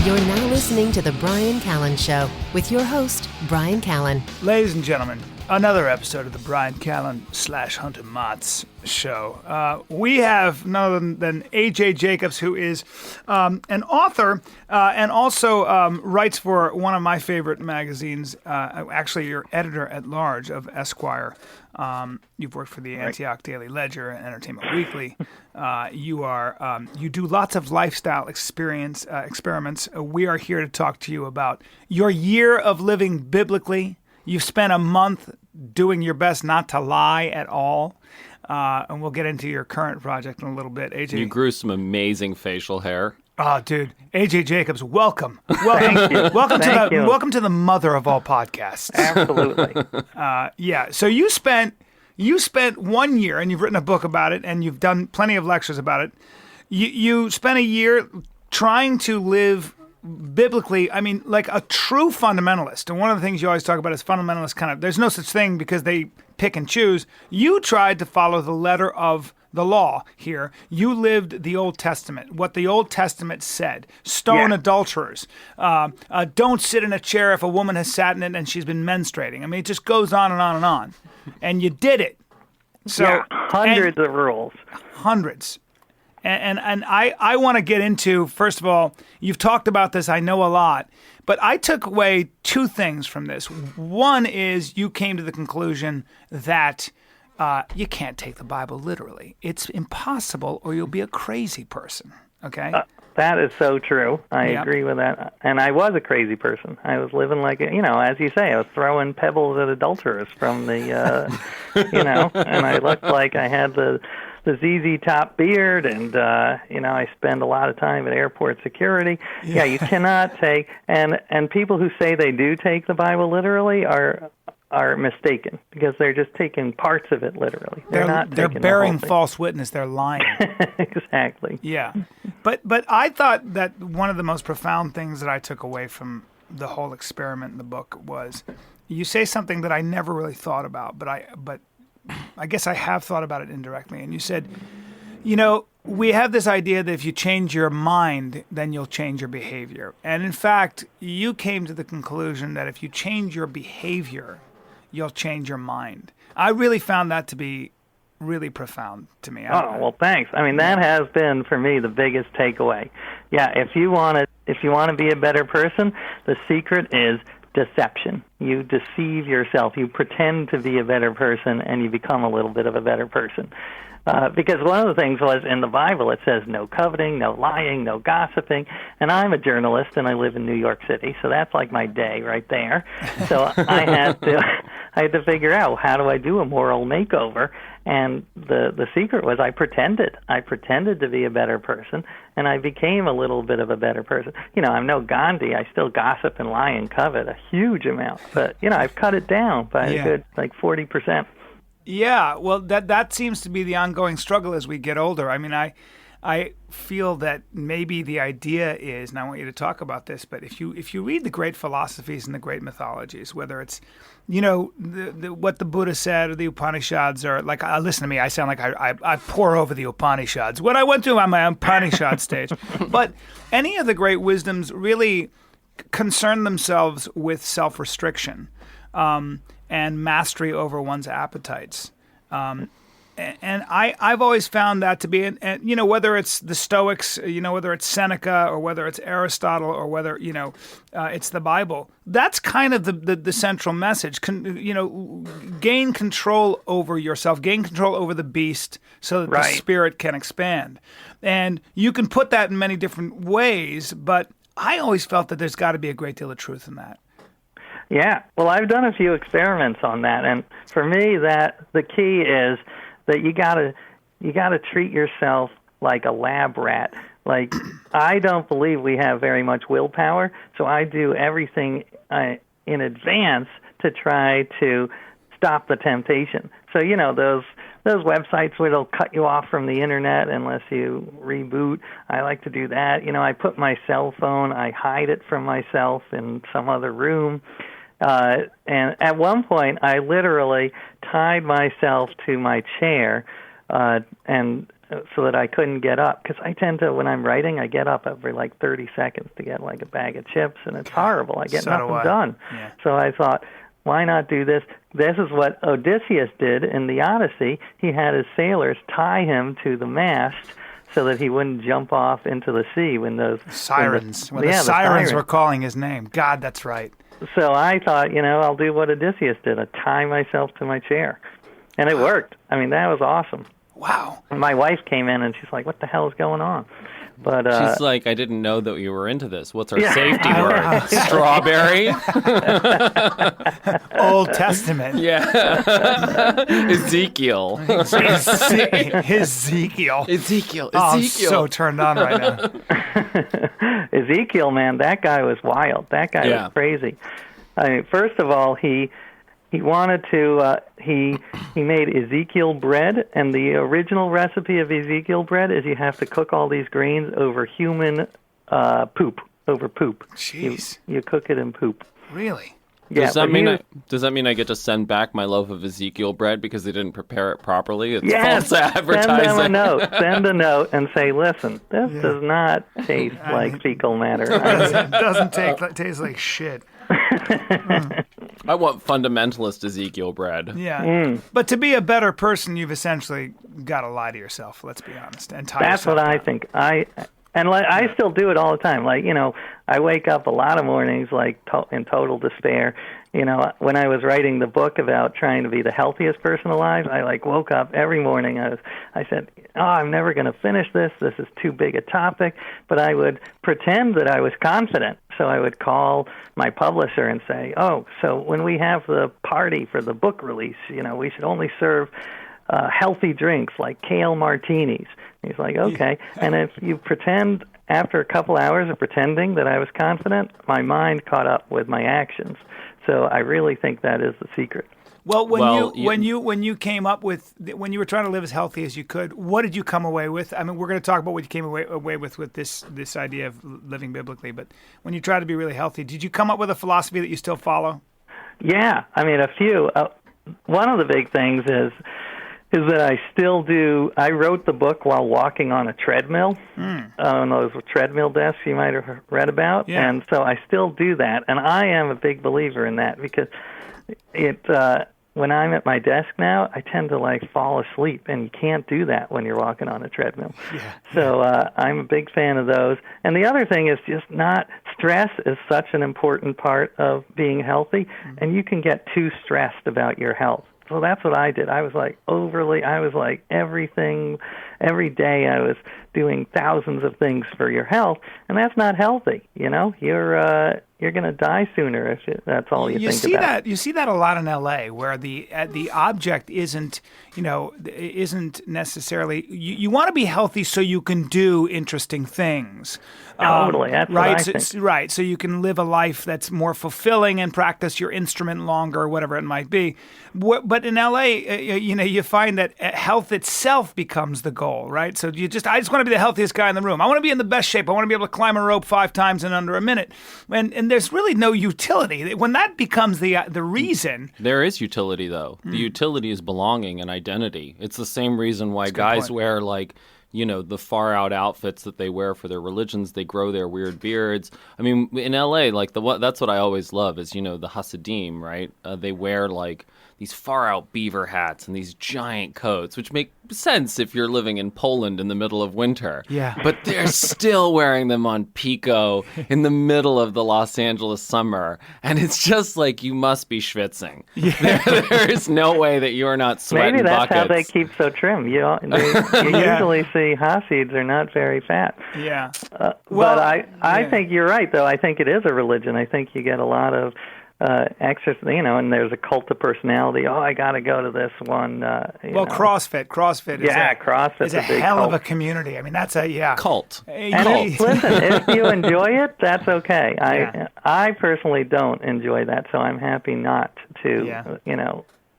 You're now listening to The Brian Callen Show with your host, Brian Callen. Ladies and gentlemen, another episode of the Brian Callen / Hunter Motts Show. We have none other than A.J. Jacobs, who is an author and also writes for one of my favorite magazines. Actually, you're editor-at-large of Esquire. You've worked for the Antioch Daily Ledger and Entertainment Weekly. You do lots of lifestyle experiments. We are here to talk to you about your year of living biblically. You've spent a month doing your best not to lie at all. And we'll get into your current project in a little bit. AJ, you grew some amazing facial hair. Oh, dude. AJ Jacobs, welcome. Welcome to the mother of all podcasts. Absolutely. So you spent 1 year, and you've written a book about it, and you've done plenty of lectures about it. You spent a year trying to live biblically, I mean, like a true fundamentalist. And one of the things you always talk about is fundamentalists kind of, there's no such thing because they pick and choose. You tried to follow the letter of the law here. You lived the Old Testament, what the Old Testament said. Stone adulterers. Don't sit in a chair if a woman has sat in it and she's been menstruating. I mean, it just goes on and on and on. And you did it. So hundreds of rules. Hundreds. And I want to get into, first of all, you've talked about this, I know a lot, but I took away two things from this. One is you came to the conclusion that you can't take the Bible literally. It's impossible, or you'll be a crazy person, okay? That is so true. I agree with that. And I was a crazy person. I was living like, as you say, I was throwing pebbles at adulterers from the, and I looked like I had the ZZ Top beard, and I spend a lot of time at airport security. Yeah, you cannot take, and people who say they do take the Bible literally are mistaken, because they're just taking parts of it literally. They're bearing false witness. They're lying. Exactly. Yeah, but I thought that one of the most profound things that I took away from the whole experiment in the book was you say something that I never really thought about, but I guess I have thought about it indirectly. And you said, we have this idea that if you change your mind, then you'll change your behavior. And in fact, you came to the conclusion that if you change your behavior, you'll change your mind. I really found that to be really profound to me. Oh, well, thanks. I mean, that has been, for me, the biggest takeaway. Yeah, if you want to be a better person, the secret is deception. You deceive yourself. You pretend to be a better person, and you become a little bit of a better person. Because one of the things was, in the Bible, it says no coveting, no lying, no gossiping. And I'm a journalist, and I live in New York City, so that's like my day right there. So I had to figure out, how do I do a moral makeover? And the secret was I pretended. I pretended to be a better person, and I became a little bit of a better person. I'm no Gandhi. I still gossip and lie and covet a huge amount. But, I've cut it down by a good, 40%. Yeah, well, that seems to be the ongoing struggle as we get older. I mean, I feel that maybe the idea is, and I want you to talk about this, but if you read the great philosophies and the great mythologies, whether it's, what the Buddha said or the Upanishads, or like, listen to me, I sound like I pour over the Upanishads. What I went through on my Upanishad stage. But any of the great wisdoms really concern themselves with self-restriction. And mastery over one's appetites. And I've always found that to be, and whether it's the Stoics, whether it's Seneca, or whether it's Aristotle, or whether, it's the Bible, that's kind of the central message. Gain control over yourself, gain control over the beast so that the spirit can expand. And you can put that in many different ways, but I always felt that there's got to be a great deal of truth in that. Yeah, well, I've done a few experiments on that, and for me, that the key is that you gotta treat yourself like a lab rat. Like, I don't believe we have very much willpower, so I do everything in advance to try to stop the temptation. So those websites where they'll cut you off from the internet unless you reboot. I like to do that. I put my cell phone, I hide it from myself in some other room. And at one point, I literally tied myself to my chair and so that I couldn't get up. Because I tend to, when I'm writing, I get up every like 30 seconds to get like a bag of chips, and it's horrible. I get nothing done. Yeah. So I thought, why not do this? This is what Odysseus did in the Odyssey. He had his sailors tie him to the mast so that he wouldn't jump off into the sea when those sirens. When the sirens were calling his name. God, that's right. So I thought, I'll do what Odysseus did. I tie myself to my chair. And it worked. I mean, that was awesome. Wow. And my wife came in and she's like, what the hell is going on? But she's like, I didn't know that you were into this. What's our safety word? Strawberry? Old Testament. Yeah. Ezekiel. Ezekiel. Ezekiel. Oh, I'm so turned on right now. Ezekiel, man, that guy was wild. That guy was crazy. I mean, first of all, he wanted to, he made Ezekiel bread, and the original recipe of Ezekiel bread is you have to cook all these grains over human poop, over poop. Jeez. You cook it in poop. Really? Yeah, does that mean I get to send back my loaf of Ezekiel bread because they didn't prepare it proproperly? It's false advertising. Send them a note. Send a note and say, listen, this does not taste like fecal matter. It doesn't taste like shit. I want fundamentalist Ezekiel bread. Yeah. But to be a better person, you've essentially got to lie to yourself, let's be honest. And That's what I think. I still do it all the time. Like, I wake up a lot of mornings like in total despair. When I was writing the book about trying to be the healthiest person alive, I woke up every morning. I said, I'm never going to finish this. This is too big a topic. But I would pretend that I was confident. So I would call my publisher and say, so when we have the party for the book release, we should only serve healthy drinks like kale martinis. He's like, okay. And if you pretend, after a couple hours of pretending that I was confident, my mind caught up with my actions. So I really think that is the secret. Well, when you came up with, when you were trying to live as healthy as you could, what did you come away with? I mean, we're going to talk about what you came away with this idea of living biblically. But when you try to be really healthy, did you come up with a philosophy that you still follow? Yeah, I mean, a few. One of the big things is that I still do. I wrote the book while walking on a treadmill, on those treadmill desks you might have read about, and so I still do that. And I am a big believer in that because when I'm at my desk now, I tend to fall asleep, and you can't do that when you're walking on a treadmill. Yeah. So I'm a big fan of those. And the other thing is just stress is such an important part of being healthy, and you can get too stressed about your health. So that's what I did. I was everything, every day I was doing thousands of things for your health, and that's not healthy. You're going to die sooner if that's all you think about. You see that a lot in L.A., where the object isn't necessarily. You want to be healthy so you can do interesting things. Totally, that's right. What I think. Right, so you can live a life that's more fulfilling and practice your instrument longer, or whatever it might be. But in L.A., you find that health itself becomes the goal, right? So I just want to be the healthiest guy in the room. I want to be in the best shape. I want to be able to climb a rope 5 times in under a minute. And there's really no utility. When that becomes the reason. There is utility, though. The utility is belonging and identity. It's the same reason why guys wear the far out outfits that they wear for their religions. They grow their weird beards. I mean, in LA, that's what I always love is, the Hasidim, right? They wear these far out beaver hats and these giant coats, which make sense if you're living in Poland in the middle of winter. Yeah. But they're still wearing them on Pico in the middle of the Los Angeles summer. And it's just you must be schwitzing. Yeah. There is no way that you are not sweating buckets. Maybe that's how they keep so trim. You usually see Hasids are not very fat. Yeah. But I think you're right, though. I think it is a religion. I think you get a lot of exercise, and there's a cult of personality. I got to go to this one. CrossFit. CrossFit is a hell cult. Of a community. I mean, that's a cult. Listen, if you enjoy it, that's okay. I personally don't enjoy that, so I'm happy not to,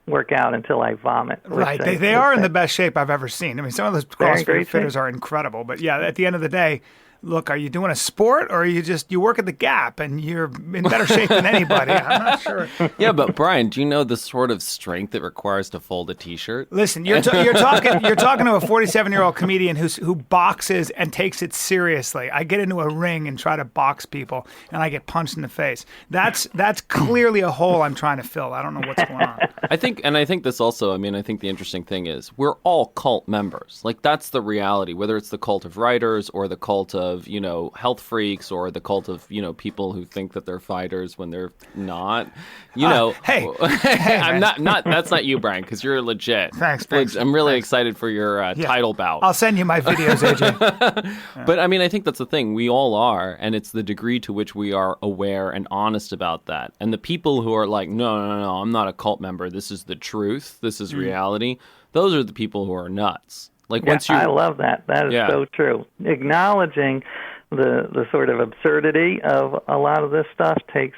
work out until I vomit. Right. They are in the best shape I've ever seen. I mean, some of those CrossFit fitters are incredible. But at the end of the day, look, are you doing a sport or are you work at the Gap and you're in better shape than anybody? I'm not sure. Yeah, but Brian, do you know the sort of strength it requires to fold a T-shirt? Listen, you're talking to a 47-year-old comedian who boxes and takes it seriously. I get into a ring and try to box people, and I get punched in the face. That's clearly a hole I'm trying to fill. I don't know what's going on. I think this also, I think the interesting thing is we're all cult members. Like, that's the reality, whether it's the cult of writers or the cult of, health freaks or the cult of, people who think that they're fighters when they're not, Hey, I'm not, that's not you, Brian, because you're legit. Thanks. I'm really excited for your title bout. I'll send you my videos, AJ. But I think that's the thing. We all are, and it's the degree to which we are aware and honest about that. And the people who are like, no, I'm not a cult member. This is the truth. This is reality. Those are the people who are nuts. Like, once you, I love that. That is so true. Acknowledging the sort of absurdity of a lot of this stuff takes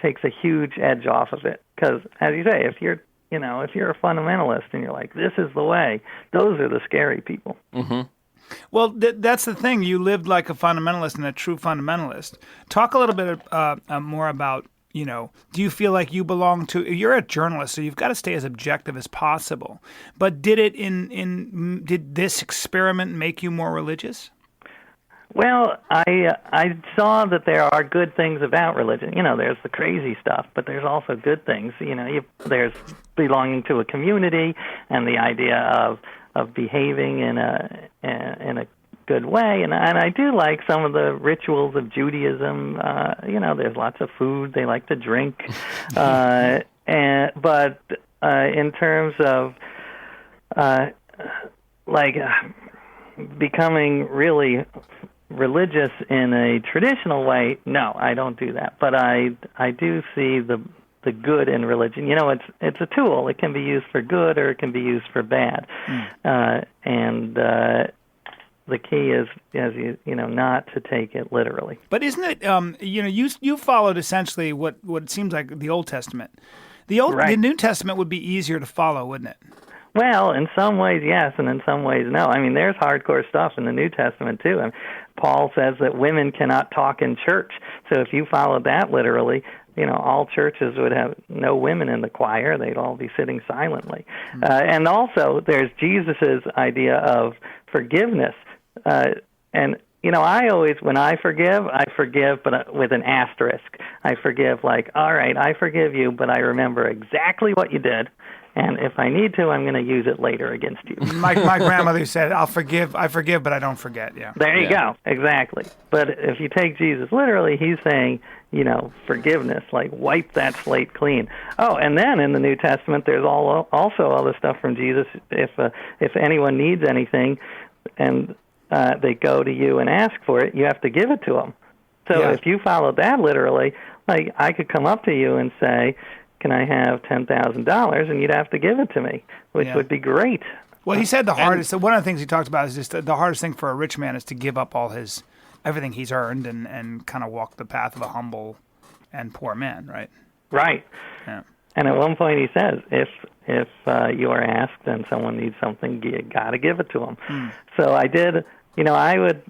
a huge edge off of it. Because, as you say, if you're a fundamentalist and you're like, this is the way, those are the scary people. Mm-hmm. Well, that's the thing. You lived like a fundamentalist and a true fundamentalist. Talk a little bit more about, do you feel like you belong to? You're a journalist, so you've got to stay as objective as possible. But did did this experiment make you more religious? Well, I saw that there are good things about religion. There's the crazy stuff, but there's also good things. There's belonging to a community and the idea of behaving in a good way, and I do like some of the rituals of Judaism. There's lots of food. They like to drink, but in terms of becoming really religious in a traditional way, no, I don't do that. But I do see the good in religion. It's a tool. It can be used for good or it can be used for bad. And the key is, not to take it literally. But isn't it, you followed essentially what seems like the Old Testament. The New Testament would be easier to follow, wouldn't it? Well, in some ways, yes, and in some ways, no. There's hardcore stuff in the New Testament, too. Paul says that women cannot talk in church. So if you followed that literally, all churches would have no women in the choir. They'd all be sitting silently. And also, there's Jesus's idea of forgiveness. I always, when I forgive, but with an asterisk. I forgive all right, I forgive you, but I remember exactly what you did. And if I need to, I'm going to use it later against you. My grandmother said, I forgive, but I don't forget. Yeah. There you go. Exactly. But if you take Jesus literally, he's saying, forgiveness, wipe that slate clean. Oh, and then in the New Testament, there's also all the stuff from Jesus. If anyone needs anything and they go to you and ask for it, you have to give it to them. So if you follow that literally, I could come up to you and say, can I have $10,000? And you'd have to give it to me, which would be great. Well, he said one of the things he talked about is just the hardest thing for a rich man is to give up everything he's earned and kind of walk the path of a humble and poor man, right? Right. Yeah. And at one point he says, if you are asked and someone needs something, you got to give it to them. So I did, I would...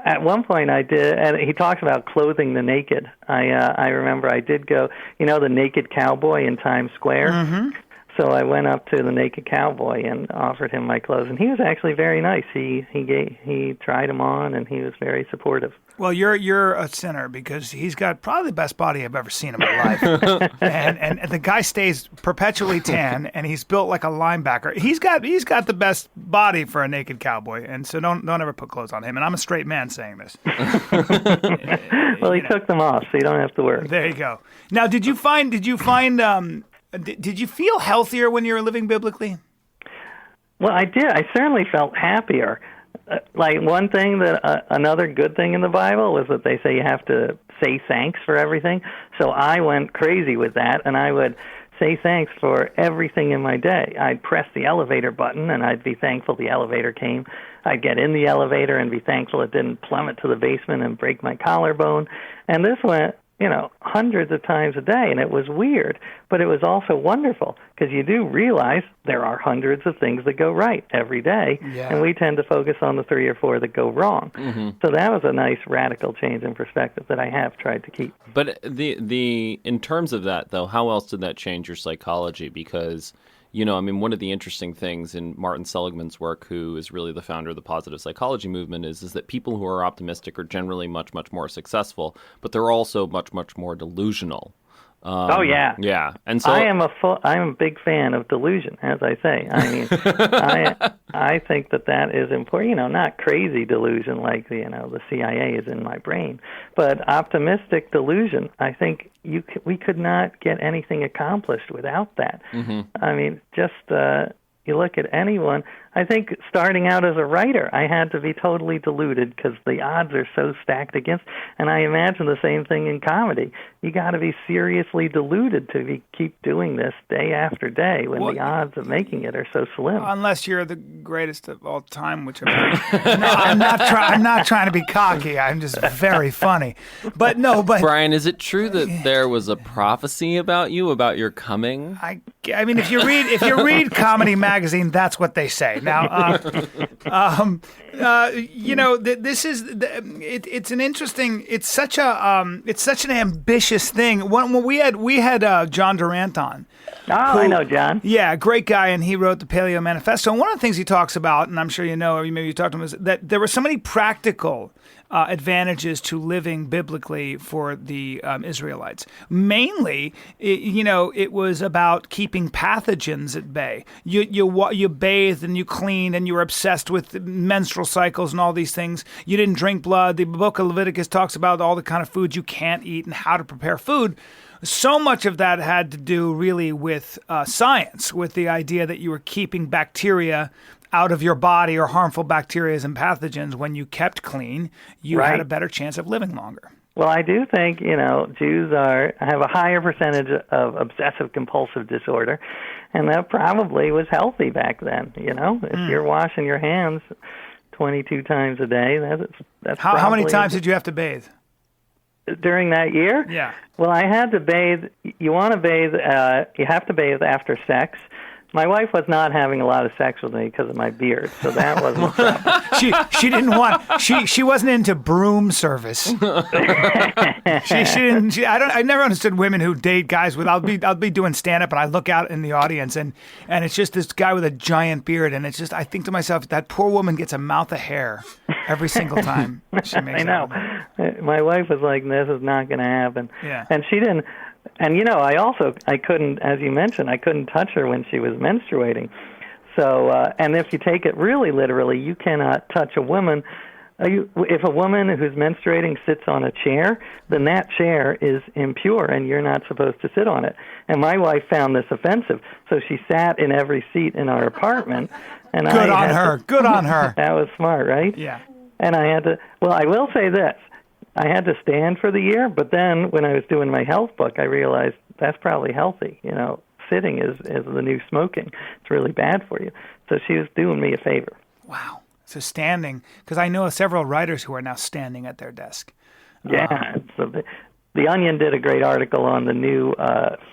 At one point I did, and he talks about clothing the naked. I remember I did go, the naked cowboy in Times Square. Mm-hmm. So I went up to the naked cowboy and offered him my clothes, and he was actually very nice. He tried them on, and he was very supportive. Well, you're a sinner because he's got probably the best body I've ever seen in my life, and the guy stays perpetually tan, and he's built like a linebacker. He's got the best body for a naked cowboy, and so don't ever put clothes on him. And I'm a straight man saying this. Well, he took them off, so you don't have to worry. There you go. Now, did you feel healthier when you were living biblically? Well, I did. I certainly felt happier. One thing another good thing in the Bible was that they say you have to say thanks for everything. So I went crazy with that, and I would say thanks for everything in my day. I'd press the elevator button, and I'd be thankful the elevator came. I'd get in the elevator and be thankful it didn't plummet to the basement and break my collarbone. And this hundreds of times a day, and it was weird, but it was also wonderful because you do realize there are hundreds of things that go right every day, and we tend to focus on the 3 or 4 that go wrong. So that was a nice radical change in perspective that I have tried to keep. But the in terms of that, though, how else did that change your psychology? Because one of the interesting things in Martin Seligman's work, who is really the founder of the positive psychology movement, is that people who are optimistic are generally much, much more successful, but they're also much, much more delusional. Oh yeah, yeah, and so I'm a big fan of delusion, as I say. I mean, I think that is important. Not crazy delusion like the CIA is in my brain, but optimistic delusion. I think we could not get anything accomplished without that. I mean, just you look at anyone. I think starting out as a writer, I had to be totally deluded because the odds are so stacked against. And I imagine the same thing in comedy. You got to be seriously deluded to keep doing this day after day when the odds of making it are so slim. Unless you're the greatest of all time, which I'm not trying to be cocky. I'm just very funny. But Brian, is it true that there was a prophecy about you, about your coming? I mean, if you read Comedy Magazine, that's what they say. Now, this is it's an interesting. It's such an ambitious thing. When we had John Durant on. Oh, I know John. Yeah, great guy, and he wrote the Paleo Manifesto. And one of the things he talks about, and I'm sure you know, or maybe you talked to him, is that there were so many practical advantages to living biblically for the Israelites. Mainly, it was about keeping pathogens at bay. You bathed and you cleaned and you were obsessed with menstrual cycles and all these things. You didn't drink blood. The book of Leviticus talks about all the kind of foods you can't eat and how to prepare food. So much of that had to do really with science, with the idea that you were keeping bacteria out of your body, or harmful bacteria and pathogens. When you kept clean, you had a better chance of living longer. Well, I do think, Jews have a higher percentage of obsessive-compulsive disorder, and that probably was healthy back then, If you're washing your hands 22 times a day, that's How many times did you have to bathe? During that year? Yeah. Well, I had to bathe. You want to bathe, you have to bathe after sex. My wife was not having a lot of sex with me because of my beard, so that wasn't a problem. She didn't want. She wasn't into broom service. She didn't. I never understood women who date guys with. I'll be doing stand up and I look out in the audience and it's just this guy with a giant beard, and it's just, I think to myself, that poor woman gets a mouth of hair every single time she makes. I know. My wife was like, "This is not going to happen." Yeah. And she didn't. And, I couldn't, as you mentioned, I couldn't touch her when she was menstruating. So, and if you take it really literally, you cannot touch a woman. If a woman who's menstruating sits on a chair, then that chair is impure, and you're not supposed to sit on it. And my wife found this offensive, so she sat in every seat in our apartment. And Good on her. That was smart, right? Yeah. And I had to, I will say this. I had to stand for the year, but then when I was doing my health book, I realized that's probably healthy. Sitting is the new smoking. It's really bad for you. So she was doing me a favor. Wow. So standing, because I know several writers who are now standing at their desk. Yeah. The Onion did a great article on the new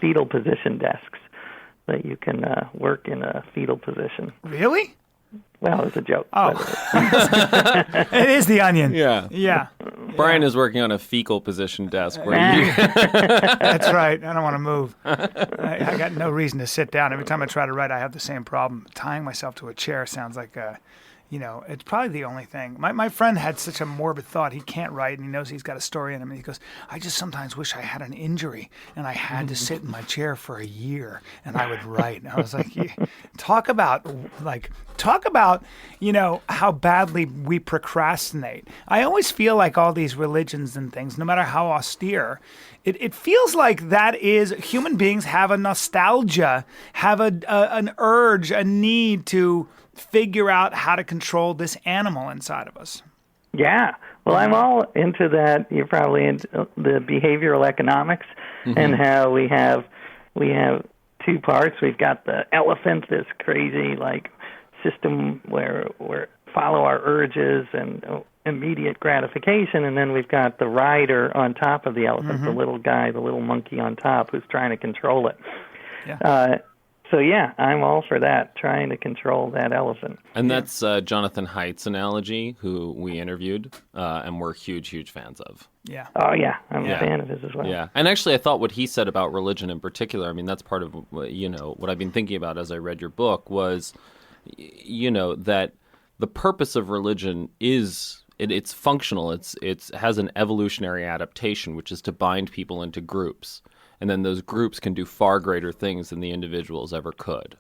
fetal position desks, that you can work in a fetal position. Really? Well, it's a joke. Oh. It is the Onion. Yeah. Yeah. Brian is working on a fecal position desk. That's right. I don't want to move. I got no reason to sit down. Every time I try to write, I have the same problem. Tying myself to a chair sounds like it's probably the only thing. My friend had such a morbid thought. He can't write, and he knows he's got a story in him. And he goes, I just sometimes wish I had an injury, and I had to sit in my chair for a year, and I would write. And I was like, talk about how badly we procrastinate. I always feel like all these religions and things, no matter how austere, it feels like that is, human beings have a nostalgia, have an urge, a need to figure out how to control this animal inside of us. Yeah. Well, I'm all into that. You're probably into the behavioral economics, and how we have 2 parts. We've got the elephant, this crazy system where we follow our urges, and immediate gratification, and then we've got the rider on top of the elephant, the little guy, the little monkey on top who's trying to control it. Yeah. So yeah, I'm all for that, trying to control that elephant. And that's Jonathan Haidt's analogy, who we interviewed, and we're huge fans of. Yeah. Oh yeah, I'm a fan of his as well. Yeah, and actually, I thought what he said about religion in particular. I mean, that's part of what I've been thinking about as I read your book was, that the purpose of religion is it's functional. It has an evolutionary adaptation, which is to bind people into groups. And then those groups can do far greater things than the individuals ever could.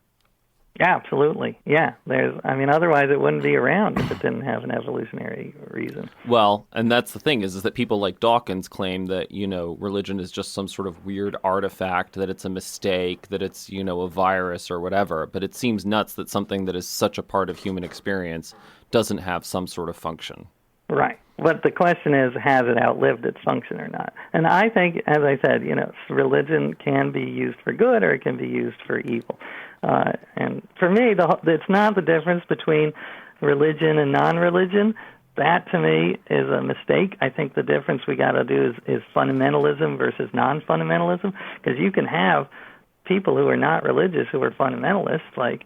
Yeah, absolutely. Yeah, otherwise it wouldn't be around if it didn't have an evolutionary reason. Well, and that's the thing is that people like Dawkins claim that, religion is just some sort of weird artifact, that it's a mistake, that it's, a virus or whatever. But it seems nuts that something that is such a part of human experience doesn't have some sort of function. Right. But the question is, has it outlived its function or not? And I think, as I said, religion can be used for good or it can be used for evil. And for me, it's not the difference between religion and non-religion. That, to me, is a mistake. I think the difference we got to do is fundamentalism versus non-fundamentalism, because you can have people who are not religious who are fundamentalists, like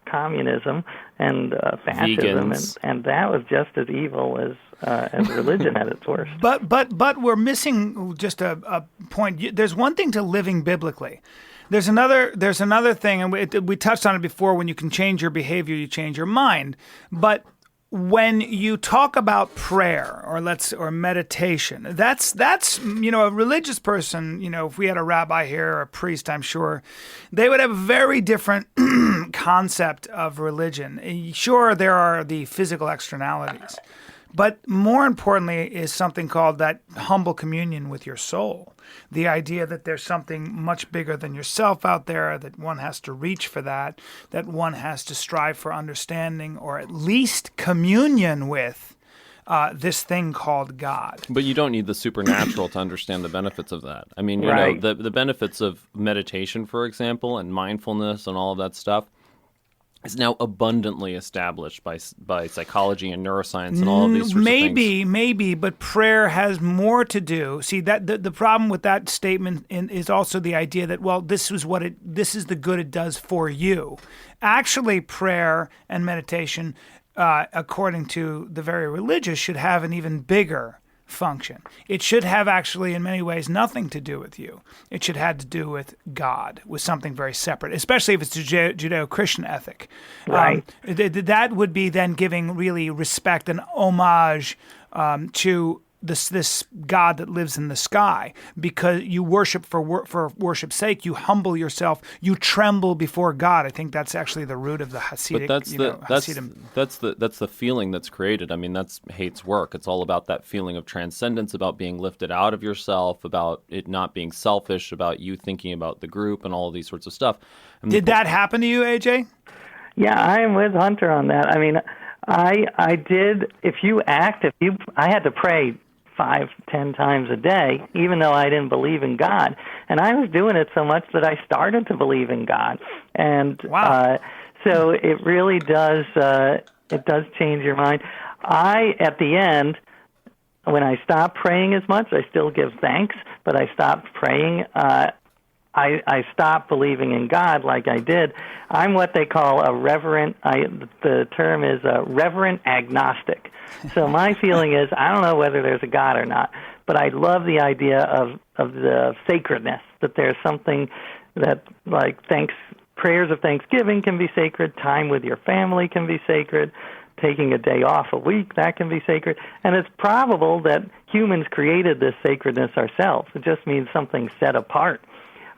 communism and fascism, and that was just as evil as religion at its worst. But we're missing just a point. There's one thing to living biblically. There's another thing, and we touched on it before. When you can change your behavior, you change your mind. But when you talk about prayer or meditation, that's a religious person, if we had a rabbi here or a priest, I'm sure they would have a very different concept of religion. Sure, there are the physical externalities, but more importantly is something called that humble communion with your soul. The idea that there's something much bigger than yourself out there, that one has to reach for that one has to strive for understanding or at least communion with this thing called God. But you don't need the supernatural to understand the benefits of that. I mean, right. The benefits of meditation, for example, and mindfulness and all of that stuff is now abundantly established by psychology and neuroscience and all of these sorts of things. Maybe, but prayer has more to do. See, that the problem with that statement is also the idea that, well, this is the good it does for you. Actually, prayer and meditation, according to the very religious, should have an even bigger function. It should have actually, in many ways, nothing to do with you. It should have to do with God, with something very separate, especially if it's a Judeo-Christian ethic. Right. That would be then giving really respect and homage to this God that lives in the sky, because you worship for worship's sake. You humble yourself. You tremble before God. I think that's actually the root of the Hasidic. But that's the feeling that's created. I mean, that's Haidt's work. It's all about that feeling of transcendence, about being lifted out of yourself, about it not being selfish, about you thinking about the group, and all of these sorts of stuff. Did that happen to you, AJ? Yeah, I am with Hunter on that. I mean, I did. I had to pray 5-10 times a day, even though I didn't believe in God. And I was doing it so much that I started to believe in God. And wow. So it really does, it does change your mind. At the end, when I stopped praying as much, I still give thanks, but I stopped praying. I stopped believing in God like I did. I'm what they call a reverent, the term is a reverent agnostic. So my feeling is, I don't know whether there's a God or not, but I love the idea of the sacredness, that there's something that, like, prayers of thanksgiving can be sacred, time with your family can be sacred, taking a day off a week, that can be sacred. And it's probable that humans created this sacredness ourselves. It just means something set apart.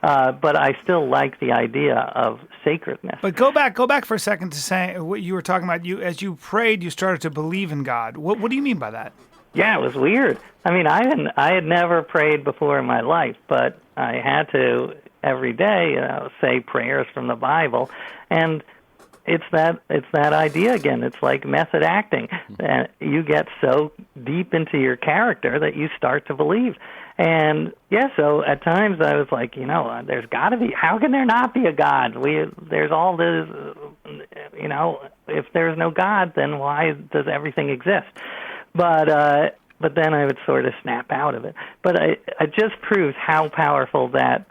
But I still like the idea of sacredness. But go back for a second to say what you were talking about. As you prayed, you started to believe in God. What do you mean by that? Yeah, it was weird. I mean, I had never prayed before in my life, but I had to every day say prayers from the Bible, and it's that idea again. It's like method acting. You get so deep into your character that you start to believe. And yeah, so at times I was like, there's got to be. How can there not be a God? There's all this, if there's no God, then why does everything exist? But then I would sort of snap out of it. But it just proves how powerful that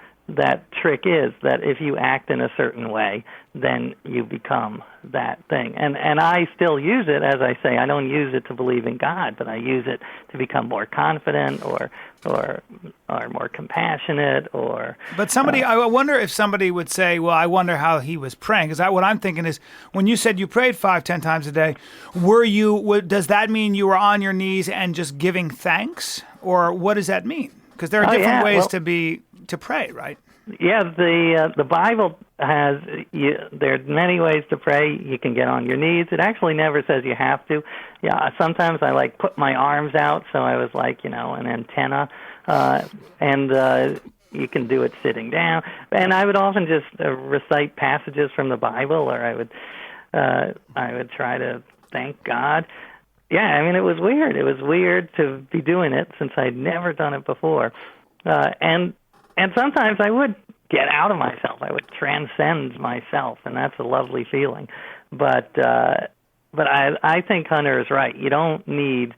trick is, that if you act in a certain way, then you become that thing. And I still use it, as I say. I don't use it to believe in God, but I use it to become more confident or more compassionate or... But somebody, I wonder if somebody would say, well, I wonder how he was praying. Because what I'm thinking is, when you said you prayed 5-10 times a day, does that mean you were on your knees and just giving thanks? Or what does that mean? Because there are different ways to pray, right? Yeah, the Bible has, there's many ways to pray. You can get on your knees. It actually never says you have to. Yeah, sometimes I put my arms out, so I was an antenna, and you can do it sitting down. And I would often just recite passages from the Bible, or I would try to thank God. Yeah, I mean, it was weird. It was weird to be doing it since I'd never done it before, and sometimes I would get out of myself. I would transcend myself, and that's a lovely feeling. But I think Hunter is right. You don't need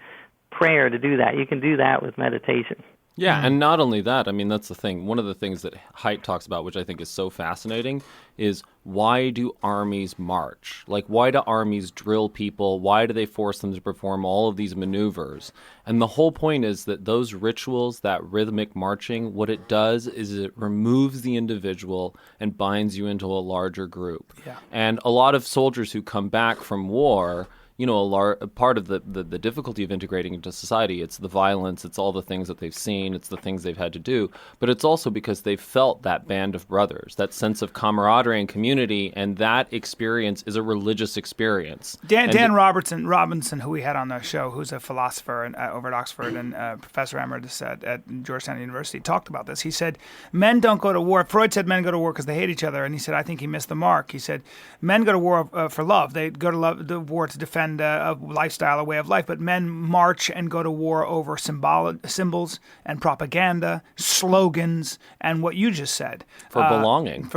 prayer to do that. You can do that with meditation. Yeah, and not only that, I mean, that's the thing. One of the things that Haidt talks about, which I think is so fascinating, is why do armies march? Why do armies drill people? Why do they force them to perform all of these maneuvers? And the whole point is that those rituals, that rhythmic marching, what it does is it removes the individual and binds you into a larger group. Yeah. And a lot of soldiers who come back from war, a part of the difficulty of integrating into society, it's the violence, it's all the things that they've seen, it's the things they've had to do, but it's also because they've felt that band of brothers, that sense of camaraderie and community, and that experience is a religious experience. Dan Robinson, who we had on the show, who's a philosopher over at Oxford and professor emeritus at Georgetown University, talked about this. He said, men don't go to war. Freud said men go to war because they hate each other, and he said, I think he missed the mark. He said, men go to war for love. They go to the war to defend a lifestyle, a way of life, but men march and go to war over symbols and propaganda, slogans, and what you just said. For belonging.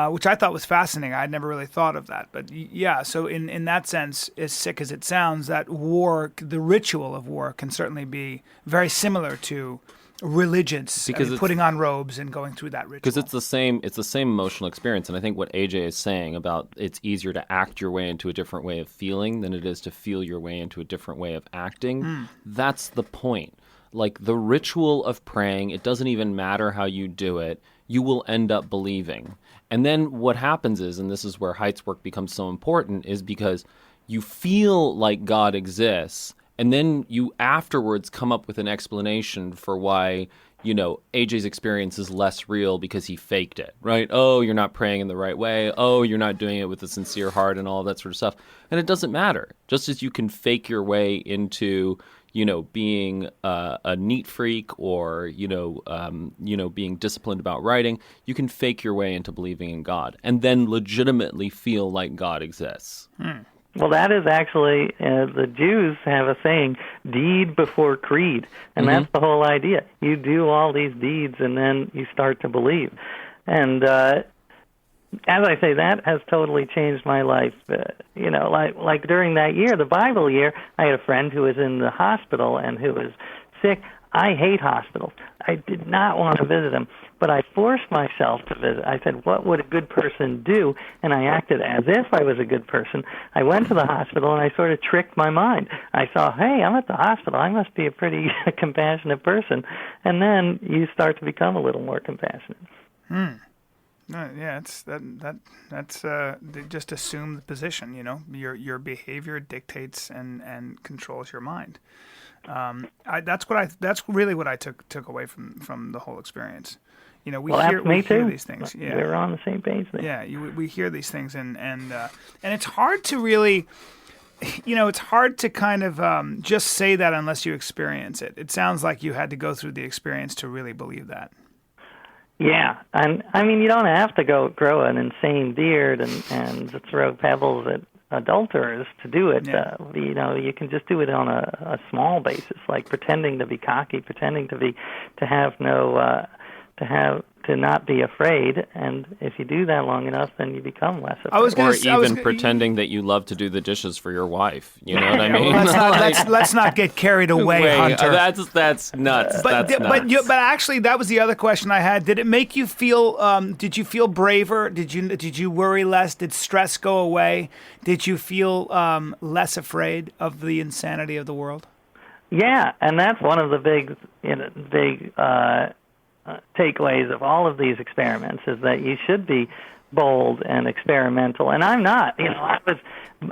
Which I thought was fascinating. I'd never really thought of that. But yeah, so in that sense, as sick as it sounds, that war, the ritual of war, can certainly be very similar to religions, because putting on robes and going through that ritual. Because it's the same emotional experience. And I think what AJ is saying about it's easier to act your way into a different way of feeling than it is to feel your way into a different way of acting, that's the point. The ritual of praying, it doesn't even matter how you do it, you will end up believing. And then what happens is, and this is where Haidt's work becomes so important, is because you feel like God exists, and then you afterwards come up with an explanation for why, AJ's experience is less real because he faked it, right? Oh, you're not praying in the right way. Oh, you're not doing it with a sincere heart and all that sort of stuff. And it doesn't matter. Just as you can fake your way into, being a neat freak or, being disciplined about writing, you can fake your way into believing in God and then legitimately feel like God exists. Well, that is actually, the Jews have a saying, deed before creed, and that's the whole idea. You do all these deeds, and then you start to believe. And as I say, that has totally changed my life. Like during that year, the Bible year, I had a friend who was in the hospital and who was sick. I hate hospitals. I did not want to visit him, but I forced myself to visit. I said, what would a good person do? And I acted as if I was a good person. I went to the hospital, and I sort of tricked my mind. I saw, hey, I'm at the hospital. I must be a pretty compassionate person. And then you start to become a little more compassionate. Yeah, that's they just assume the position. Your behavior dictates and controls your mind. That's really what I took away from the whole experience. We hear these things. Yeah, we're on the same page there. Yeah, we hear these things, and it's hard to really, it's hard to kind of just say that unless you experience it. It sounds like you had to go through the experience to really believe that. Yeah, and I mean, you don't have to grow an insane beard and throw pebbles at adulterers to do it. Yeah. You can just do it on a small basis, like pretending to be cocky, pretending to have to not be afraid, and if you do that long enough, then you become less afraid. Or even pretending that you love to do the dishes for your wife. You know what I mean? Let's not get carried away, Hunter. That's nuts. But actually, that was the other question I had. Did it make you feel? Did you feel braver? Did you worry less? Did stress go away? Did you feel less afraid of the insanity of the world? Yeah, and that's one of the big takeaways of all of these experiments, is that you should be bold and experimental. And I'm not.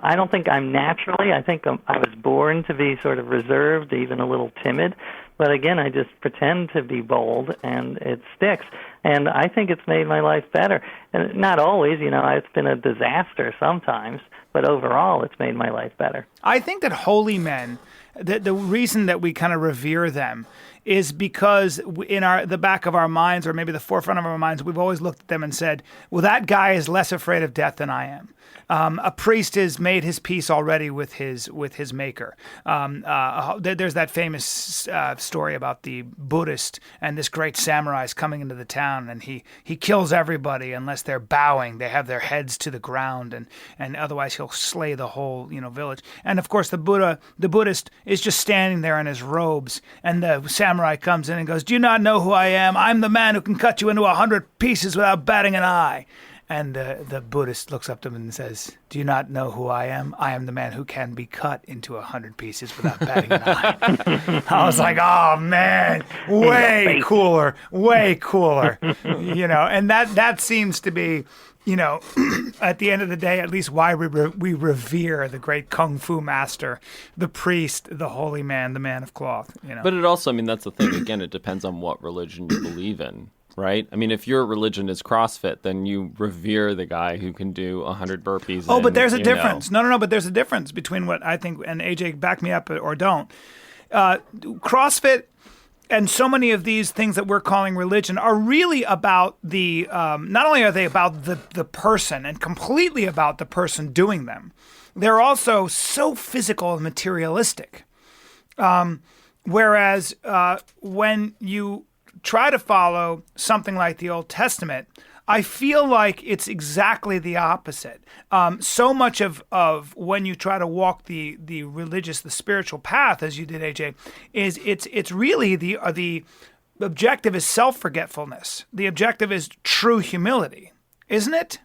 I don't think I'm naturally. I think I was born to be sort of reserved, even a little timid. But again, I just pretend to be bold, and it sticks. And I think it's made my life better. And not always, it's been a disaster sometimes, but overall, it's made my life better. I think that holy men, the reason that we kind of revere them is because in the back of our minds, or maybe the forefront of our minds, we've always looked at them and said, well, that guy is less afraid of death than I am. A priest has made his peace already with his maker. There's that famous story about the Buddhist and this great samurai is coming into the town, and he kills everybody unless they're bowing. They have their heads to the ground, and otherwise he'll slay the whole village. And of course the Buddhist is just standing there in his robes, and the samurai comes in and goes, "Do you not know who I am? I'm the man who can cut you into 100 pieces without batting an eye." And the Buddhist looks up to him and says, "Do you not know who I am? I am the man who can be cut into 100 pieces without batting an eye." I was like, oh, man, way cooler. And that seems to be, at the end of the day, at least why we revere the great kung fu master, the priest, the holy man, the man of cloth. But it also, that's the thing, again, it depends on what religion you believe in. Right? If your religion is CrossFit, then you revere the guy who can do 100 burpees. Oh, but there's a difference. No, but there's a difference between what I think, and AJ, back me up or don't. CrossFit and so many of these things that we're calling religion are really about the, not only are they about the person and completely about the person doing them, they're also so physical and materialistic. Whereas when you try to follow something like the Old Testament, I feel like it's exactly the opposite. So much of when you try to walk the religious, the spiritual path, as you did, AJ, is it's really the objective is self-forgetfulness. The objective is true humility, isn't it?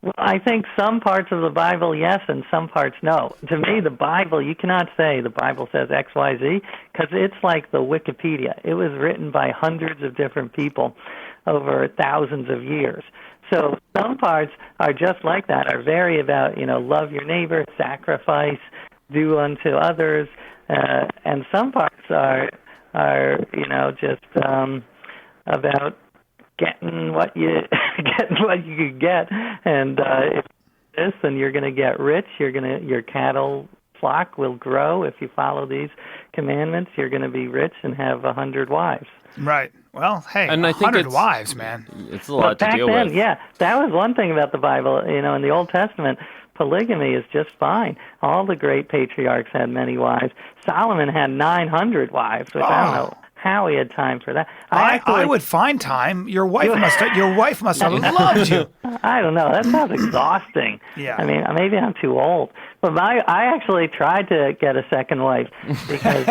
Well, I think some parts of the Bible, yes, and some parts, no. To me, the Bible, you cannot say the Bible says X, Y, Z, because it's like the Wikipedia. It was written by hundreds of different people over thousands of years. So some parts are just like that, are very about, love your neighbor, sacrifice, do unto others, and some parts are just about getting what you could get, and if this, then you're going to get rich. Your cattle flock will grow if you follow these commandments. You're going to be rich and have 100 wives. Right. Well, hey, and 100 wives, man. It's a lot to deal with. Back then, yeah, that was one thing about the Bible. In the Old Testament, polygamy is just fine. All the great patriarchs had many wives. Solomon had 900 wives, which I don't know how he had time for that. I would find time. Your wife must have loved you. I don't know. That sounds exhausting. Yeah. Maybe I'm too old. But I actually tried to get a second wife because,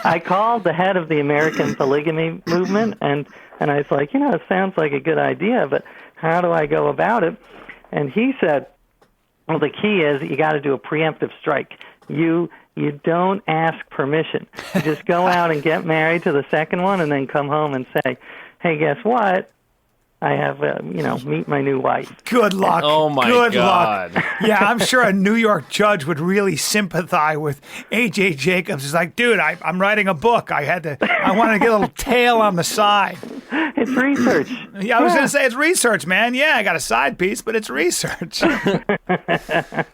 I called the head of the American polygamy movement, and I was like, it sounds like a good idea, but how do I go about it? And he said, well, the key is you got to do a preemptive strike. You don't ask permission. You just go out and get married to the second one and then come home and say, hey, guess what? I have, meet my new wife. Good luck. Oh, my God. Luck. Yeah, I'm sure a New York judge would really sympathize with A.J. Jacobs. He's like, dude, I'm writing a book. I wanted to get a little tail on the side. It's research. Yeah, I was going to say it's research, man. Yeah, I got a side piece, but it's research.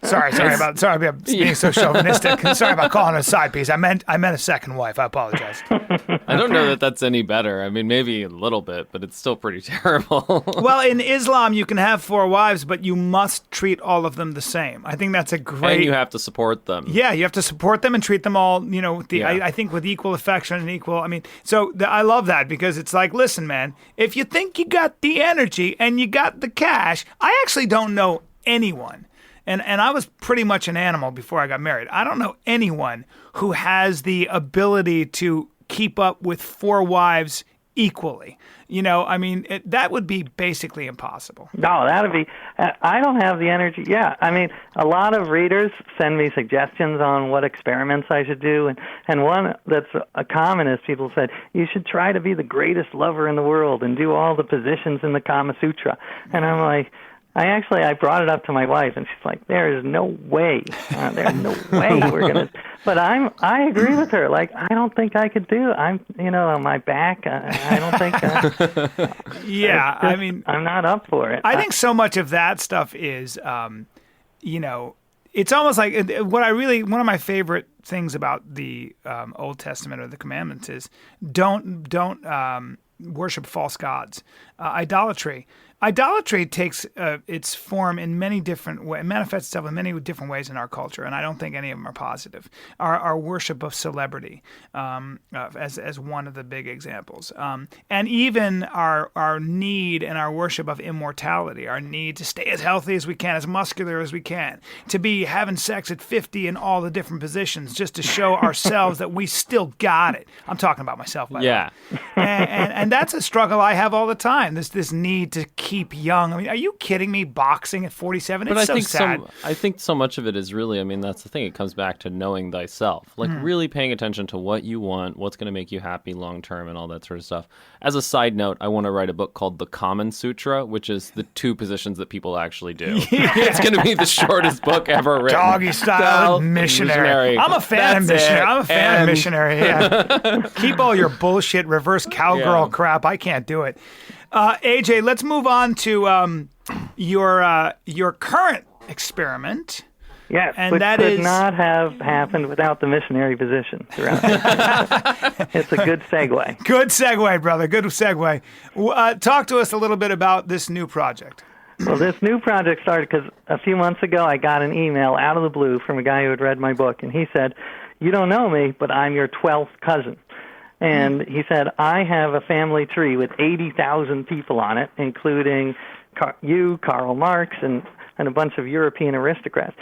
Sorry about being so chauvinistic. Sorry about calling it a side piece. I meant a second wife. I apologize. I don't know that that's any better. Maybe a little bit, but it's still pretty terrible. Well, in Islam, you can have 4 wives, but you must treat all of them the same. I think that's a great... And you have to support them. Yeah, you have to support them and treat them all, I think with equal affection and equal... I love that because it's like, listen, listen, man, if you think you got the energy and you got the cash, I actually don't know anyone. And I was pretty much an animal before I got married. I don't know anyone who has the ability to keep up with 4 wives equally. I mean, that would be basically impossible. No, that would be, I don't have the energy. Yeah, I mean, a lot of readers send me suggestions on what experiments I should do. And one that's a common is people said, you should try to be the greatest lover in the world and do all the positions in the Kama Sutra. And I'm like, I brought it up to my wife, and she's like, "There is no way. There's no way we're gonna." But I agree with her. Like, I don't think I could do it. I'm, on my back. I don't think. Yeah, I mean, I'm not up for it. I think so much of that stuff is, it's almost like one of my favorite things about the Old Testament or the commandments is don't worship false gods. Idolatry takes its form in many different ways, manifests itself in many different ways in our culture, and I don't think any of them are positive. Our worship of celebrity as one of the big examples. And even our need and our worship of immortality, our need to stay as healthy as we can, as muscular as we can, to be having sex at 50 in all the different positions just to show ourselves that we still got it. I'm talking about myself, by the way. And that's a struggle I have all the time, this need to keep young. I mean, are you kidding me? Boxing at 47? It's so sad. I think so much of it is really, that's the thing. It comes back to knowing thyself. Like really paying attention to what you want, what's going to make you happy long term and all that sort of stuff. As a side note, I want to write a book called The Common Sutra, which is the 2 positions that people actually do. It's going to be the shortest book ever written. Doggy style missionary. I'm a fan of missionary. I'm a fan of missionary. Yeah. Keep all your bullshit reverse cowgirl crap. I can't do it. AJ, let's move on to your current experiment. Yes, and which that could is not have happened without the missionary position throughout it. It's a good segue. Good segue, brother. Good segue. Talk to us a little bit about this new project. Well, this new project started because a few months ago I got an email out of the blue from a guy who had read my book, and he said, "You don't know me, but I'm your 12th cousin." And he said, I have a family tree with 80,000 people on it, including you, Karl Marx, and a bunch of European aristocrats.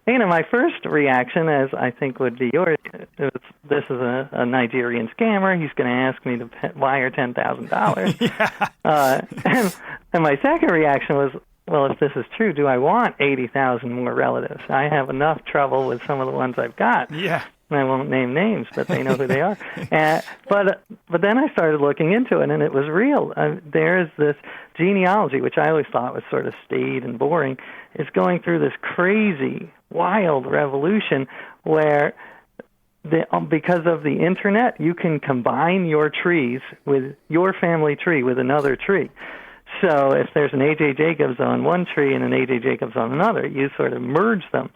My first reaction, as I think would be yours, is this is a Nigerian scammer. He's going to ask me to wire $10,000. And my second reaction was, well, if this is true, do I want 80,000 more relatives? I have enough trouble with some of the ones I've got. Yeah. I won't name names, but they know who they are. But then I started looking into it, and it was real. There is this genealogy, which I always thought was sort of staid and boring, is going through this crazy, wild revolution where, because of the Internet, you can combine your trees with your family tree with another tree. So if there's an A.J. Jacobs on one tree and an A.J. Jacobs on another, you sort of merge them.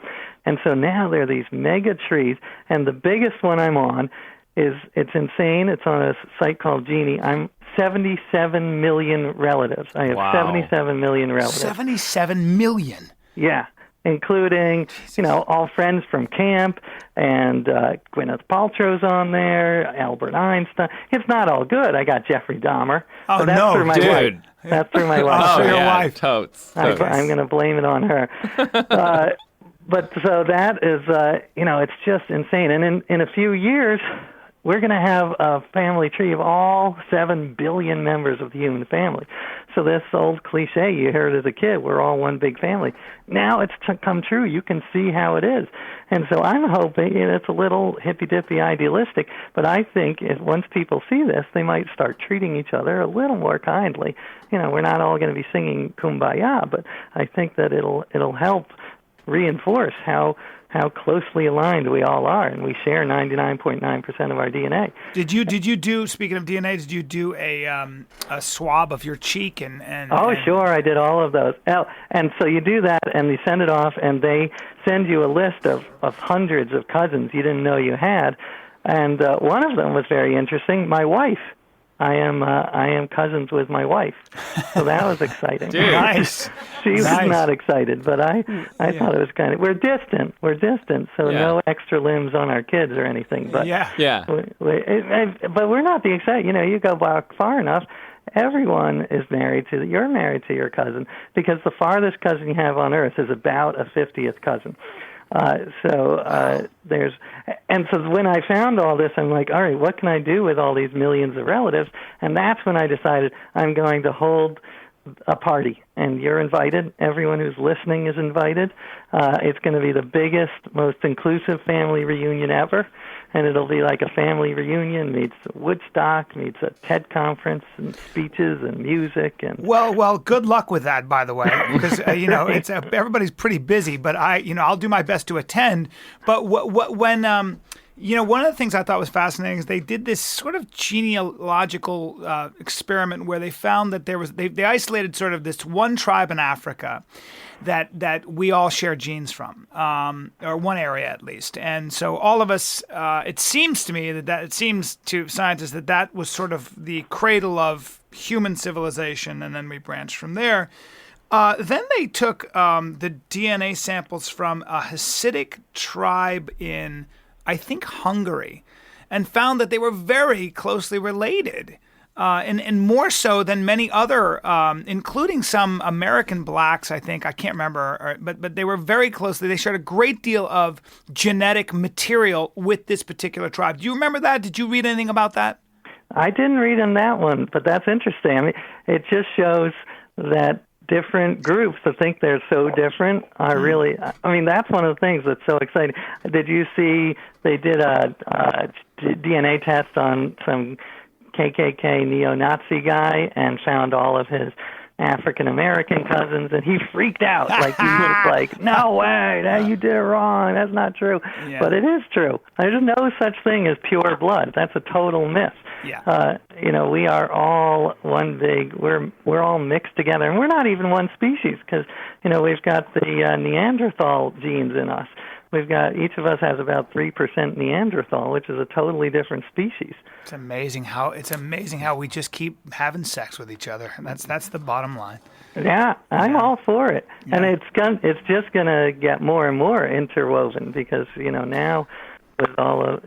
And so now there are these mega trees, and the biggest one I'm on it's insane. It's on a site called Genie. I'm 77 million relatives. I have 77 million relatives. 77 million? Yeah, including, all friends from camp, and Gwyneth Paltrow's on there, Albert Einstein. It's not all good. I got Jeffrey Dahmer. Oh, no, through my dude. Wife. That's through my wife. Oh, your wife. Totes. I'm going to blame it on her. But so that is, it's just insane. And in a few years, we're going to have a family tree of all 7 billion members of the human family. So this old cliche you heard as a kid, we're all one big family. Now it's come true. You can see how it is. And so I'm hoping, it's a little hippy-dippy idealistic, but I think once people see this, they might start treating each other a little more kindly. We're not all going to be singing Kumbaya, but I think that it'll help reinforce how closely aligned we all are, and we share 99.9% of our DNA. Did you do, speaking of DNA, did you do a swab of your cheek and Sure, I did all of those. And so you do that, and you send it off, and they send you a list of hundreds of cousins you didn't know you had, and one of them was very interesting, my wife. I am cousins with my wife, so that was exciting. Dude, nice. She was not excited, but I thought it was kind of. We're distant, so no extra limbs on our kids or anything. But yeah. but we're not the excited. You go back far enough, everyone is you're married to your cousin, because the farthest cousin you have on earth is about a 50th cousin. So when I found all this, I'm like, all right, what can I do with all these millions of relatives? And that's when I decided I'm going to hold a party, and you're invited. Everyone who's listening is invited. It's going to be the biggest, most inclusive family reunion ever, and it'll be like a family reunion meets Woodstock, meets a TED conference, and speeches and music. And well, good luck with that, by the way, because it's everybody's pretty busy. But I'll do my best to attend. But when one of the things I thought was fascinating is they did this sort of genealogical experiment where they found that they isolated sort of this one tribe in Africa that we all share genes from, or one area at least. And so all of us, it seems to me it seems to scientists that was sort of the cradle of human civilization, and then we branched from there. Then they took the DNA samples from a Hasidic tribe in, I think, Hungary, and found that they were very closely related, and more so than many other, including some American blacks, I think. I can't remember, but they were very closely. They shared a great deal of genetic material with this particular tribe. Do you remember that? Did you read anything about that? I didn't read on that one, but that's interesting. I mean, it just shows that different groups that think they're so different are really, that's one of the things that's so exciting. Did you see they did a DNA test on some KKK neo-Nazi guy and found all of his African-American cousins, and he freaked out. Like, he was like, no way, you did it wrong, that's not true. Yeah. But it is true. There's no such thing as pure blood. That's a total myth. Yeah. We are all one big, we're all mixed together, and we're not even one species, because, we've got the Neanderthal genes in us. Each of us has about 3% Neanderthal, which is a totally different species. It's amazing how we just keep having sex with each other. And that's the bottom line. Yeah, I'm all for it. Yeah. And it's just going to get more and more interwoven, because, now with all of,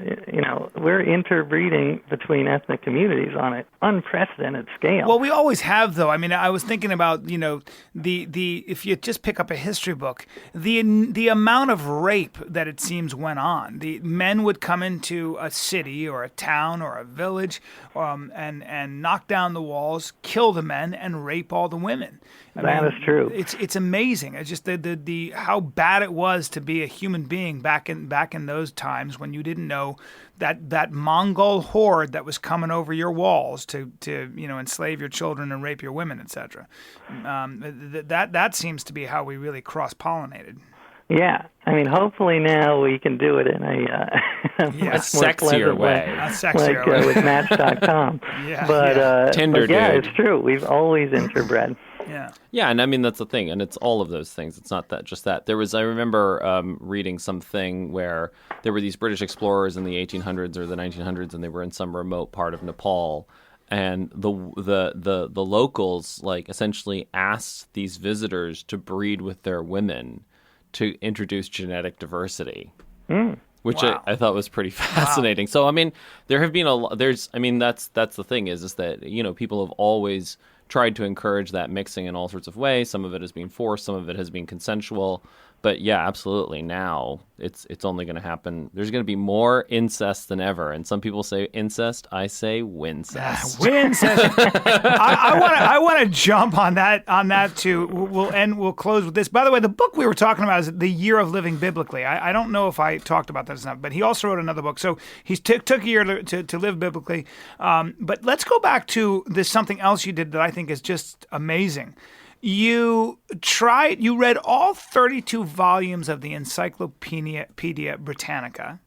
we're interbreeding between ethnic communities on an unprecedented scale. Well, we always have, though. I mean, I was thinking about, the if you just pick up a history book, the amount of rape that it seems went on. The men would come into a city or a town or a village, and knock down the walls, kill the men, and rape all the women. That is true. It's amazing. It's just the how bad it was to be a human being back in those times when you didn't know that Mongol horde that was coming over your walls to enslave your children and rape your women, etc. That seems to be how we really cross-pollinated. Yeah, hopefully now we can do it in a sexier way. A sexier way. With Match.com. Tinder, yeah, dude. It's true. We've always interbred. Yeah, and that's the thing, and it's all of those things. It's not that just that. I remember reading something where there were these British explorers in the 1800s or the 1900s, and they were in some remote part of Nepal, and the locals essentially asked these visitors to breed with their women to introduce genetic diversity. Which wow. I thought was pretty fascinating. Wow. So there have been that's the thing is that people have always tried to encourage that mixing in all sorts of ways. Some of it has been forced, some of it has been consensual. But yeah, absolutely. Now it's only going to happen. There's going to be more incest than ever. And some people say incest. I say wincest. Wincest. I want to jump on that too. We'll close with this. By the way, the book we were talking about is The Year of Living Biblically. I don't know if I talked about that enough, but he also wrote another book. So he took a year to live biblically. But let's go back to this something else you did that I think is just amazing. You read all 32 volumes of the Encyclopedia Britannica,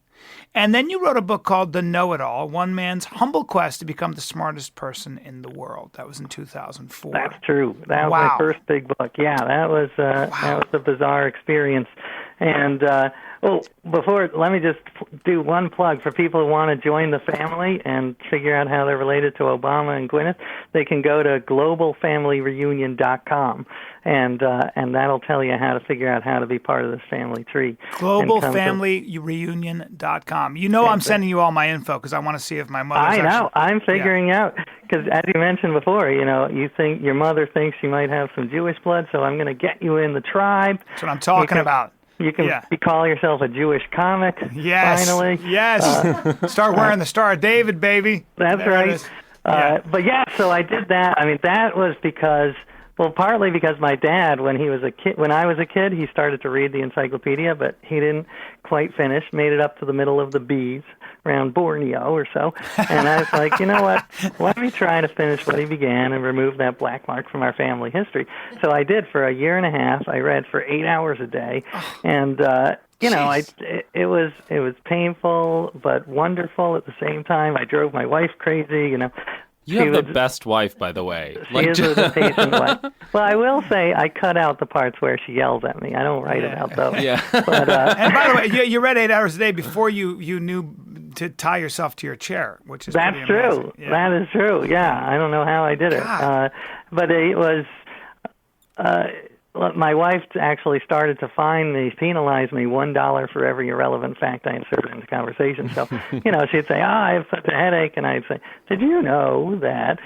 and then you wrote a book called The Know-It-All, One Man's Humble Quest to Become the Smartest Person in the World. That was in 2004. That's true. That was my first big book. Yeah, that was a bizarre experience. And let me just do one plug for people who want to join the family and figure out how they're related to Obama and Gwyneth. They can go to globalfamilyreunion.com, and that'll tell you how to figure out how to be part of this family tree. Globalfamilyreunion.com. You know, I'm sending you all my info because I want to see if my mother's I'm figuring out, because as you mentioned before, you think your mother thinks you might have some Jewish blood, so I'm going to get you in the tribe. That's what I'm talking about. You can call yourself a Jewish comic, finally. Yes. Start wearing the Star of David, baby. That's right. But so I did that. I mean, that was because, partly because my dad, when I was a kid, he started to read the encyclopedia, but he didn't quite finish, made it up to the middle of the B's around Borneo or so. And I was like, you know what? Let me try to finish what he began and remove that black mark from our family history. So I did for a year and a half. I read for 8 hours a day. And, it was painful but wonderful at the same time. I drove my wife crazy, You have the best wife, by the way. She is a patient wife. Well, I will say I cut out the parts where she yells at me. I don't write it out, though. Yeah. But, and by the way, you read 8 hours a day before you knew to tie yourself to your chair, which is That's true. Yeah. That is true. Yeah, I don't know how I did it. But it was... my wife actually started to penalize me $1 for every irrelevant fact I inserted into conversation. So, she'd say, I have such a headache. And I'd say, did you know that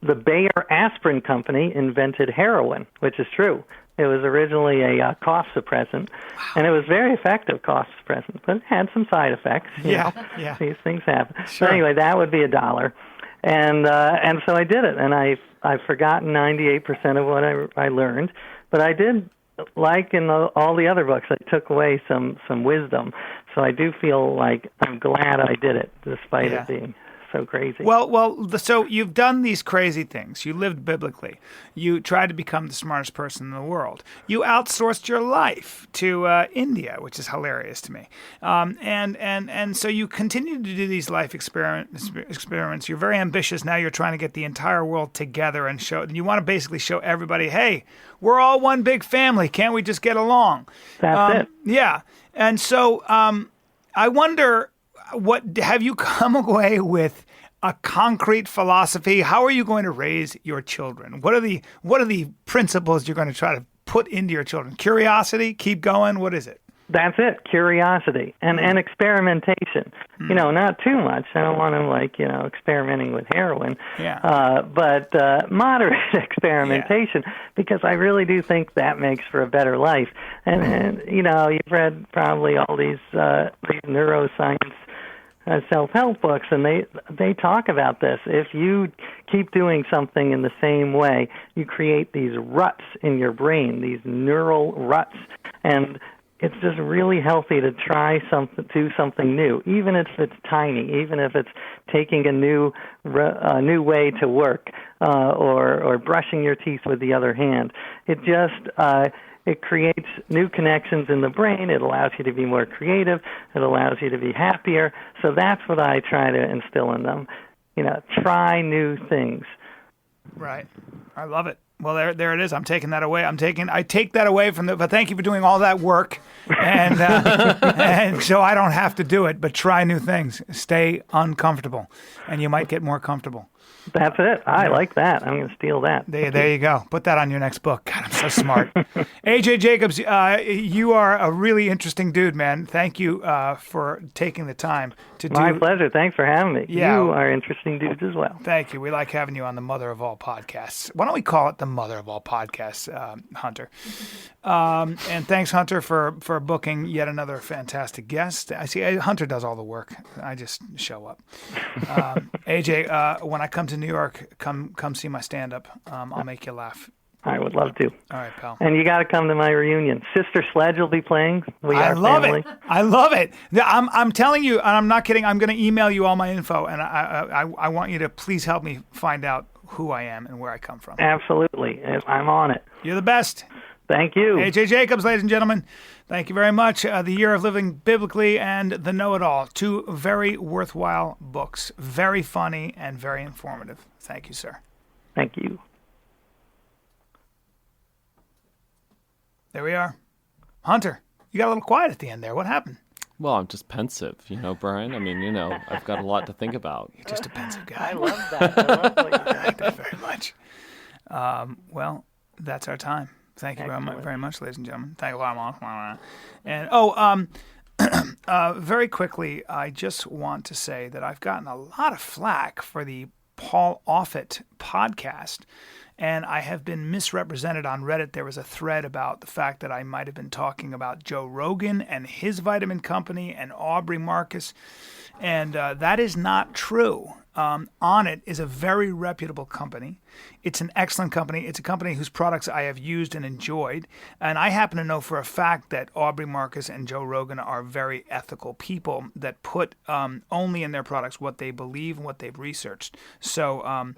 the Bayer Aspirin Company invented heroin, which is true. It was originally a cough suppressant, and it was very effective cough suppressant, but it had some side effects. Yeah. These things happen. Sure. But anyway, that would be $1. And so I did it, and I've forgotten 98% of what I learned, but I did, like in all the other books, I took away some wisdom. So I do feel like I'm glad I did it, despite it being so crazy. Well, so you've done these crazy things. You lived biblically. You tried to become the smartest person in the world. You outsourced your life to India, which is hilarious to me. And so you continue to do these life experiments. You're very ambitious. Now you're trying to get the entire world together and you want to basically show everybody, hey, we're all one big family. Can't we just get along? That's it. Yeah. And so I wonder, have you come away with a concrete philosophy? How are you going to raise your children? What are the principles you're going to try to put into your children? Curiosity, keep going. What is it? That's it. Curiosity and experimentation. Not too much. I don't want them experimenting with heroin. Yeah. But moderate experimentation, because I really do think that makes for a better life. And you've read probably all these neuroscience self-help books, and they talk about this. If you keep doing something in the same way, you create these ruts in your brain, these neural ruts, and it's just really healthy to do something new, even if it's tiny, even if it's taking a new way to work, or brushing your teeth with the other hand. It creates new connections in the brain. It allows you to be more creative. It allows you to be happier. So that's what I try to instill in them. Try new things. Right. I love it. Well, there it is. I'm taking that away. I take that away but thank you for doing all that work. And, and so I don't have to do it, but try new things. Stay uncomfortable, and you might get more comfortable. That's it. I like that. I'm going to steal that. There you go. Put that on your next book. God, I'm so smart. AJ Jacobs, you are a really interesting dude, man. Thank you for taking the time to do. My pleasure. Thanks for having me. Yeah. You are interesting dudes as well. Thank you. We like having you on the mother of all podcasts. Why don't we call it the mother of all podcasts, Hunter? And thanks, Hunter, for booking yet another fantastic guest. I see Hunter does all the work. I just show up. AJ, when I come to New York, come see my stand-up. I'll make you laugh. I would love to. All right, pal. And you got to come to my reunion. Sister Sledge will be playing. I love it. I love it. I'm telling you, and I'm not kidding. I'm going to email you all my info, and I want you to please help me find out who I am and where I come from. Absolutely. I'm on it. You're the best. Thank you. AJ Jacobs, ladies and gentlemen, thank you very much. The Year of Living Biblically and The Know-It-All, two very worthwhile books, very funny and very informative. Thank you, sir. Thank you. There we are. Hunter, you got a little quiet at the end there. What happened? Well, I'm just pensive, Brian. I mean, I've got a lot to think about. You're just a pensive guy. I love that. I love what you I like that very much. Well, that's our time. Thank you very much, ladies and gentlemen. Thank you very much. And very quickly, I just want to say that I've gotten a lot of flack for the Paul Offit podcast, and I have been misrepresented on Reddit. There was a thread about the fact that I might have been talking about Joe Rogan and his vitamin company and Aubrey Marcus, and that is not true. Onnit is a very reputable company. It's an excellent company. It's a company whose products I have used and enjoyed. And I happen to know for a fact that Aubrey Marcus and Joe Rogan are very ethical people that put only in their products what they believe and what they've researched. So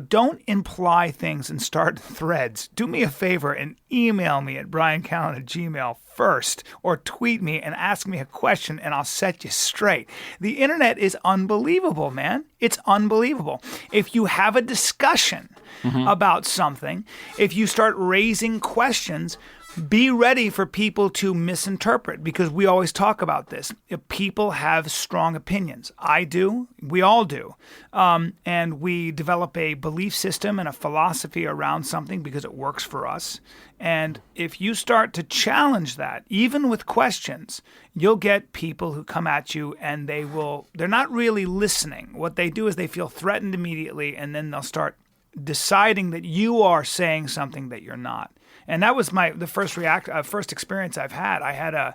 don't imply things and start threads. Do me a favor and email me at briancallen@gmail.com first, or tweet me and ask me a question and I'll set you straight. The internet is unbelievable, man. It's unbelievable. If you have a discussion about something, if you start raising questions, be ready for people to misinterpret, because we always talk about this. If people have strong opinions. I do. We all do. And we develop a belief system and a philosophy around something because it works for us. And if you start to challenge that, even with questions, you'll get people who come at you and they're not really listening. What they do is they feel threatened immediately, and then they'll start deciding that you are saying something that you're not. And that was the first experience I've had.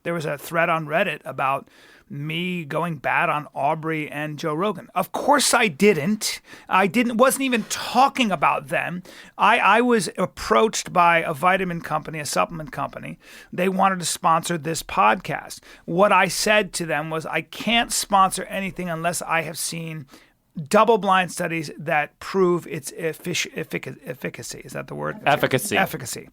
There was a thread on Reddit about me going bad on Aubrey and Joe Rogan. Of course I didn't. Wasn't even talking about them. I was approached by a vitamin company, a supplement company. They wanted to sponsor this podcast. What I said to them was, I can't sponsor anything unless I have seen double-blind studies that prove its efficacy. Is that the word? Efficacy. Efficacy.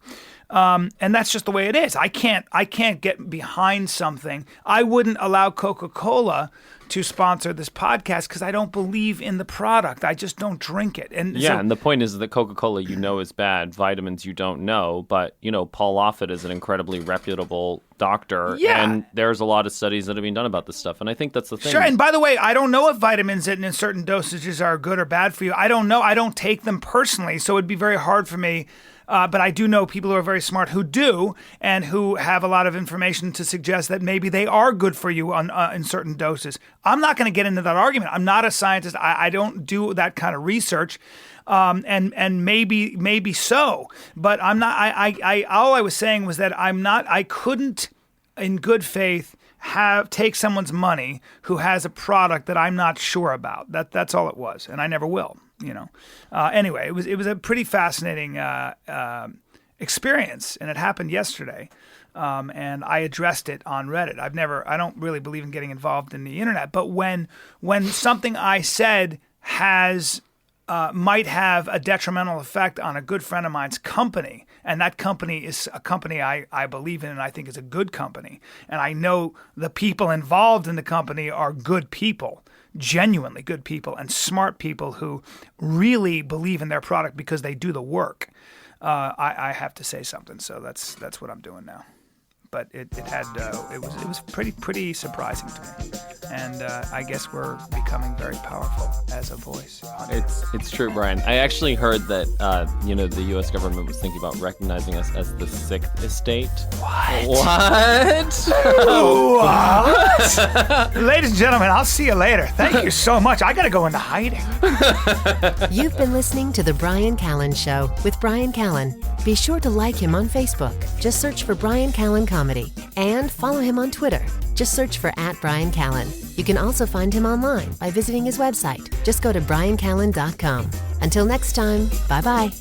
And that's just the way it is. I can't get behind something. I wouldn't allow Coca-Cola to sponsor this podcast because I don't believe in the product. I just don't drink it. And and the point is that Coca-Cola is bad. Vitamins you don't know. But, Paul Offit is an incredibly reputable doctor. Yeah. And there's a lot of studies that have been done about this stuff. And I think that's the thing. Sure. And by the way, I don't know if vitamins in certain dosages are good or bad for you. I don't know. I don't take them personally. So it'd be very hard for me. But I do know people who are very smart who do, and who have a lot of information to suggest that maybe they are good for you in certain doses. I'm not going to get into that argument. I'm not a scientist. I don't do that kind of research, and maybe so. But I'm not. All I was saying was that I couldn't, in good faith, take someone's money who has a product that I'm not sure about. That's all it was, and I never will. Anyway, it was a pretty fascinating experience, and it happened yesterday. And I addressed it on Reddit. I don't really believe in getting involved in the internet, but when something I said might have a detrimental effect on a good friend of mine's company, and that company is a company I believe in and I think is a good company, and I know the people involved in the company are good people, genuinely good people and smart people who really believe in their product because they do the work. I have to say something, so that's what I'm doing now. But it was pretty surprising to me, and I guess we're becoming very powerful as a voice. It's true, Brian. I actually heard that the U.S. government was thinking about recognizing us as the sixth estate. What? Ladies and gentlemen, I'll see you later. Thank you so much. I got to go into hiding. You've been listening to The Brian Callen Show with Brian Callen. Be sure to like him on Facebook. Just search for Brian Callen Comedy. And follow him on Twitter. Just search for @BrianCallen. You can also find him online by visiting his website. Just go to briancallen.com. Until next time, bye-bye.